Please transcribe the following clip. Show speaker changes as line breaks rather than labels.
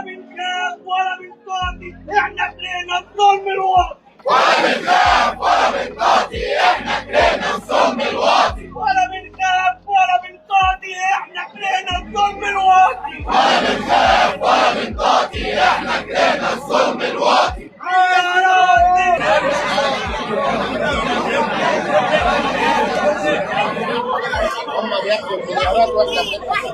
بنخاف ولا بنطاطي، احنا كرهنا الظلم الواطي.
ولا بنخاف ولا بنطاطي، احنا كرهنا الظلم الواطي.
ولا بنخاف ولا بنطاطي، احنا كرهنا الظلم الواطي.
ولا بنخاف ولا بنطاطي، احنا كرهنا الظلم الواطي.
هم بياخدوا المليارات واحنا بندفع